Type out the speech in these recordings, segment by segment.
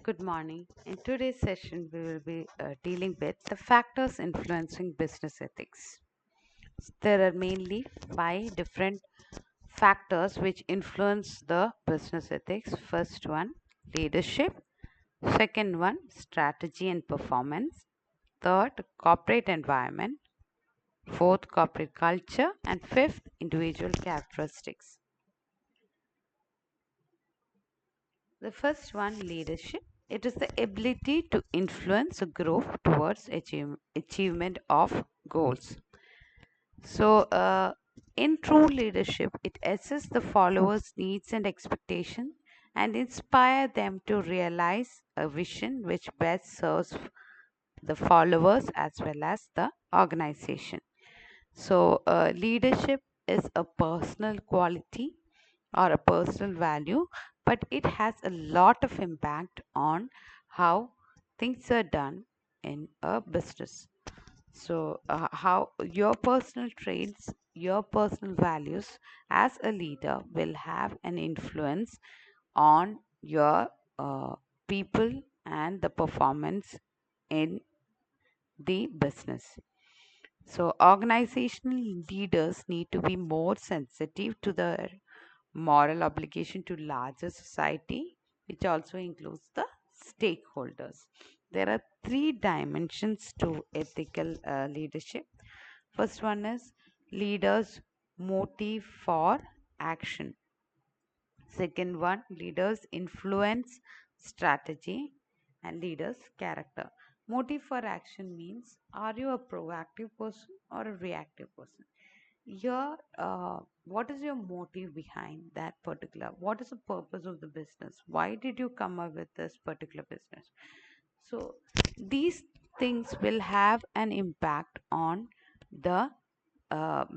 Good morning. In today's session, we will be dealing with the factors influencing business ethics. There are mainly five different factors which influence the business ethics. First one, leadership. Second one, strategy and performance. Third, corporate environment. Fourth, corporate culture. And fifth, individual characteristics. The first one, leadership. It is the ability to influence a group towards achievement of goals. So, in true leadership, it assesses the followers' needs and expectations and inspire them to realize a vision which best serves the followers as well as the organization. So, leadership is a personal quality or a personal value, but it has a lot of impact on how things are done in a business. So, how your personal traits, your personal values as a leader will have an influence on your people and the performance in the business. So, organizational leaders need to be more sensitive to the moral obligation to larger society, which also includes the stakeholders. There are three dimensions to ethical leadership. First one is leaders' motive for action. Second one, leaders' influence strategy, and leaders' character. Motive for action means, are you a proactive person or a reactive person? What is your motive behind that particular? What is the purpose of the business? Why did you come up with this particular business? So these things will have an impact on the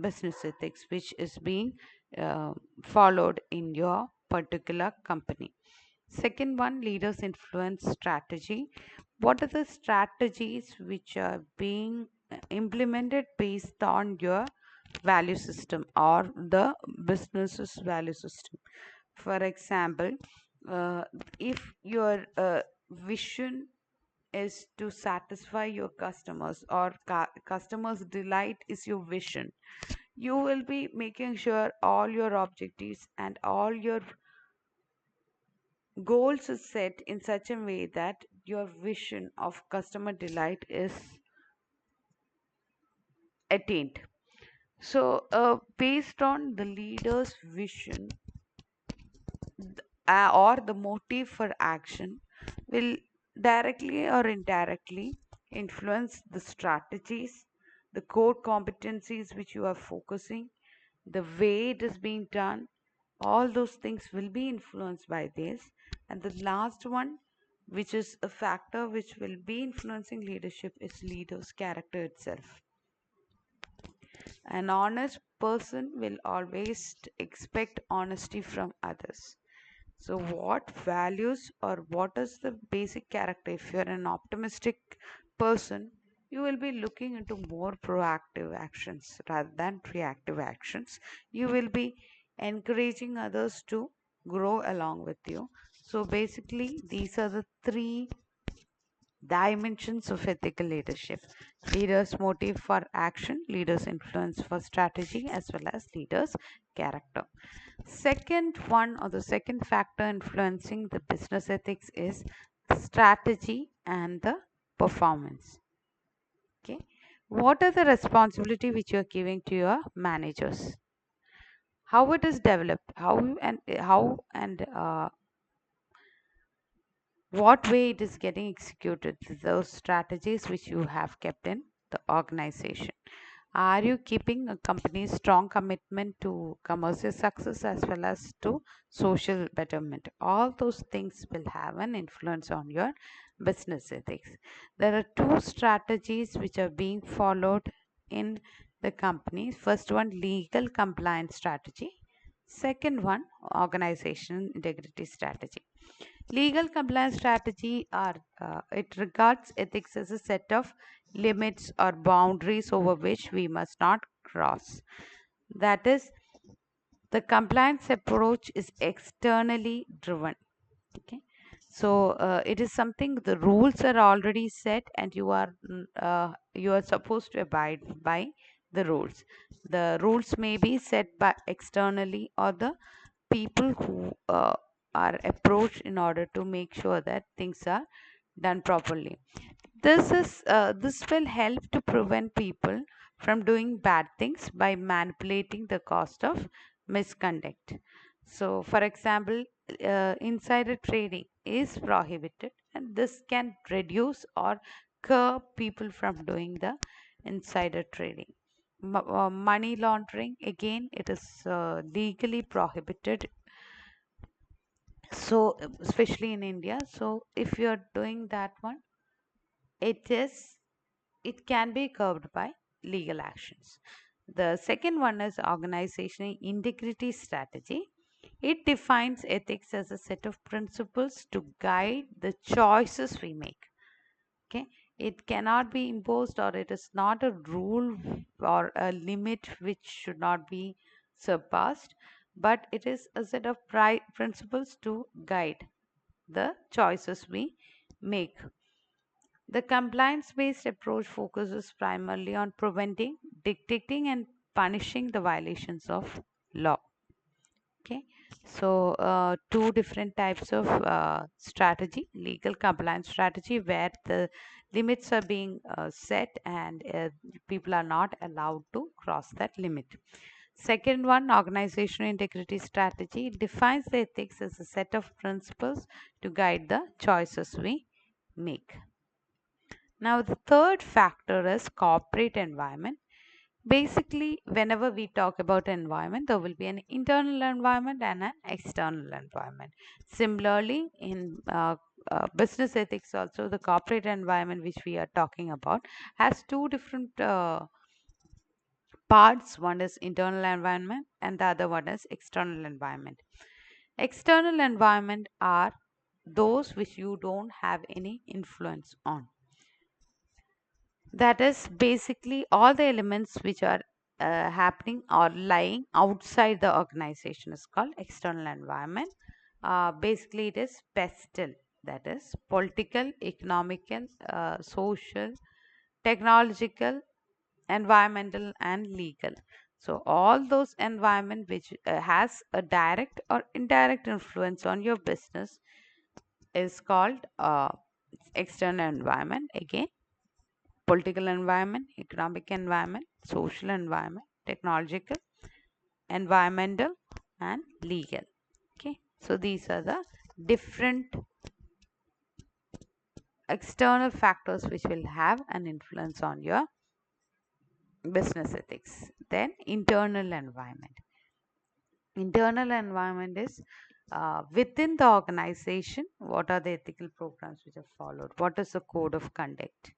business ethics which is being uh, followed in your particular company. Second one, leaders influence strategy. What are the strategies which are being implemented based on your value system or the business's value system? For example, uh, if your vision is to satisfy your customers or customers delight is your vision, you will be making sure all your objectives and all your goals is set in such a way that your vision of customer delight is attained. So, based on the leader's vision or the motive for action will directly or indirectly influence the strategies, the core competencies which you are focusing, the way it is being done. All those things will be influenced by this. And the last one, which is a factor which will be influencing leadership, is leader's character itself. An honest person will always expect honesty from others. So, what values or what is the basic character? If you're an optimistic person, you will be looking into more proactive actions rather than reactive actions. You will be encouraging others to grow along with you. So, basically, these are the three dimensions of ethical leadership: leaders' motive for action, leaders' influence for strategy, as well as leaders' character. Second one, or the second factor influencing the business ethics, is the strategy and the performance. Okay, what are the responsibility which you are giving to your managers? How it is developed? How and what way it is getting executed? Those strategies which you have kept in the organization. Are you keeping a company's strong commitment to commercial success as well as to social betterment? All those things will have an influence on your business ethics. There are two strategies which are being followed in the company. First one, legal compliance strategy. Second one, organization integrity strategy. Legal compliance strategy are it regards ethics as a set of limits or boundaries over which we must not cross. That is, the compliance approach is externally driven. Okay. So it is something, the rules are already set, and you are supposed to abide by the rules. The rules may be set by externally, or the people who are approached in order to make sure that things are done properly. This will help to prevent people from doing bad things by manipulating the cost of misconduct. So, for example, insider trading is prohibited, and this can reduce or curb people from doing the insider trading. Money laundering, again, it is legally prohibited. So, especially in India. So, if you are doing that one, it is it can be curbed by legal actions. The second one is organizational integrity strategy. It defines ethics as a set of principles to guide the choices we make. Okay, it cannot be imposed, or it is not a rule or a limit which should not be surpassed, but it is a set of principles to guide the choices we make. The compliance based approach focuses primarily on preventing, detecting, and punishing the violations of law. Okay, so two different types of strategy: legal compliance strategy, where the limits are being set, and people are not allowed to cross that limit. Second one, organizational integrity strategy, defines the ethics as a set of principles to guide the choices we make. Now, the third factor is corporate environment. Basically, whenever we talk about environment, there will be an internal environment and an external environment. Similarly, in business ethics, also the corporate environment, which we are talking about, has two different parts. One is internal environment, and the other one is external environment. External environment are those which you don't have any influence on. That is basically all the elements which are happening or lying outside the organization is called external environment. Basically, it is pestle, that is political, economical, social, technological, environmental, and legal. So all those environment which has a direct or indirect influence on your business is called external environment. Again, political environment, economic environment, social environment, technological, environmental, and legal. Okay, so these are the different external factors which will have an influence on your business ethics. Then, internal environment. Internal environment is within the organization, what are the ethical programs which are followed? What is the code of conduct?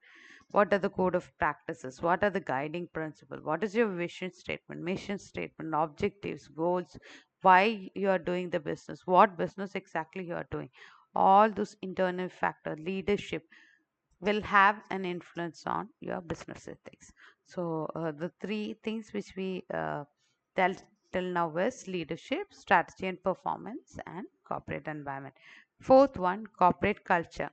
What are the code of practices? What are the guiding principle? What is your vision statement, mission statement, objectives, goals? Why you are doing the business? What business exactly you are doing? All those internal factor, leadership, will have an influence on your business ethics. So the three things which we dealt till now is leadership, strategy and performance, and corporate environment. Fourth one, corporate culture.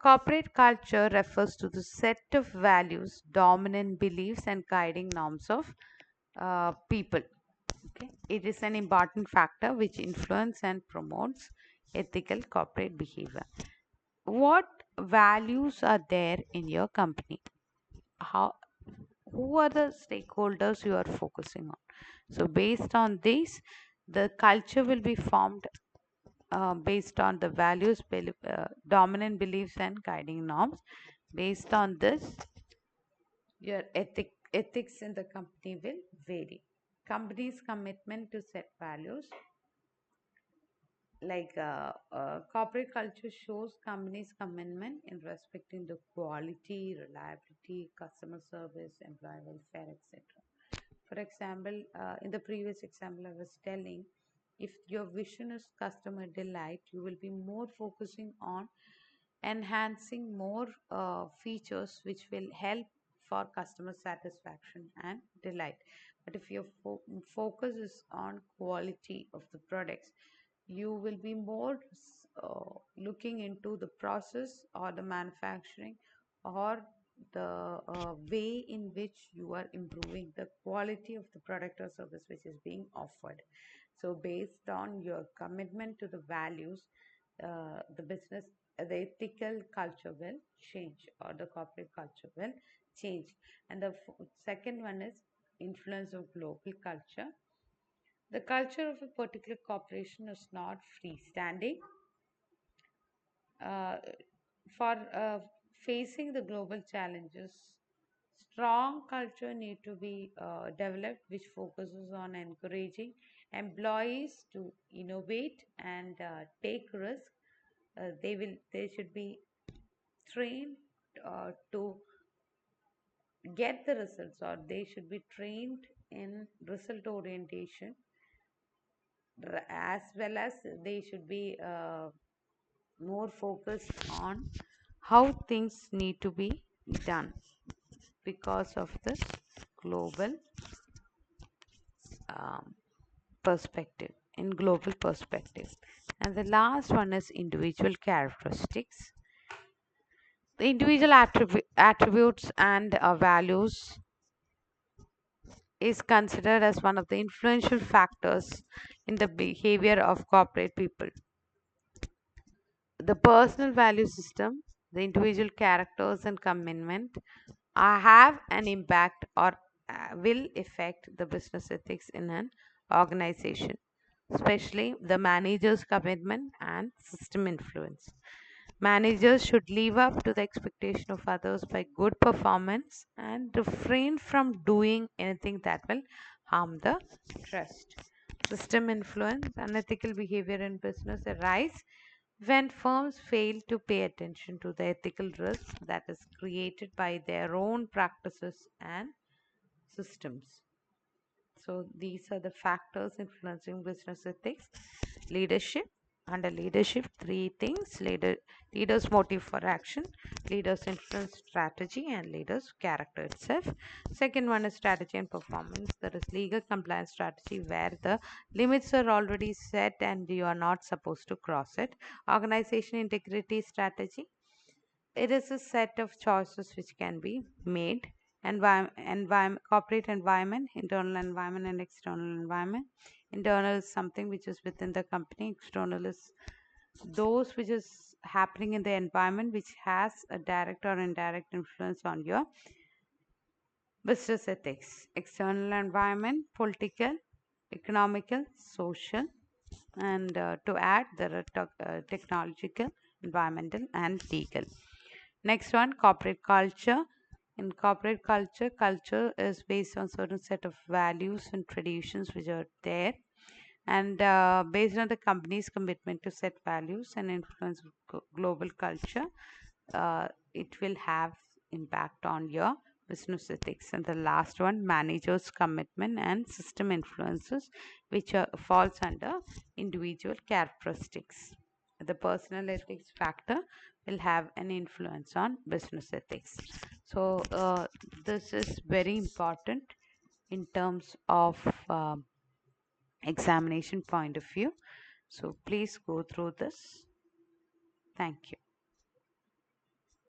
Corporate culture refers to the set of values, dominant beliefs, and guiding norms of people. Okay, it is an important factor which influence and promotes ethical corporate behavior. What values are there in your company? How, who are the stakeholders you are focusing on? So based on this, the culture will be formed based on the values, dominant beliefs, and guiding norms. Based on this, your ethics in the company will vary. Company's commitment to set values, like corporate culture shows company's commitment in respecting the quality, reliability, customer service, employee welfare, etc. For example, in the previous example I was telling, if your vision is customer delight, you will be more focusing on enhancing more features which will help for customer satisfaction and delight. But if your focus is on quality of the products, you will be more looking into the process or the manufacturing or the way in which you are improving the quality of the product or service which is being offered. So based on your commitment to the values, the business, the ethical culture will change, or the corporate culture will change. And the second one is influence of global culture. The culture of a particular corporation is not freestanding. Uh, for facing the global challenges, strong culture need to be developed, which focuses on encouraging employees to innovate and take risk. They should be trained to get the results, or they should be trained in result orientation, as well as they should be more focused on how things need to be done because of this global um, perspective, in global perspective. And the last one is individual characteristics. The individual attributes and values is considered as one of the influential factors in the behavior of corporate people. The personal value system, the individual characters and commitment have an impact, or will affect the business ethics in an organization, especially the manager's commitment and system influence. Managers should live up to the expectation of others by good performance and refrain from doing anything that will harm the trust. System influence, unethical behavior in business arise when firms fail to pay attention to the ethical risk that is created by their own practices and systems. So these are the factors influencing business ethics. Leadership. Under leadership, three things: leaders motive for action, leaders influence strategy, and leaders character itself. Second one is strategy and performance. There is legal compliance strategy, where the limits are already set and you are not supposed to cross it. Organization integrity strategy, it is a set of choices which can be made. Corporate environment, internal environment and external environment. Internal is something which is within the company. External is those which is happening in the environment, which has a direct or indirect influence on your business ethics. External environment, political, economical, social, and to add, there are technological, environmental, and legal. Next one, corporate culture. In corporate culture, culture is based on certain set of values and traditions which are there, and based on the company's commitment to set values and influence global culture, it will have impact on your business ethics. And the last one, managers commitment and system influences, which falls under individual characteristics. The personal ethics factor will have an influence on business ethics. So this is very important in terms of examination point of view. So please go through this. Thank you.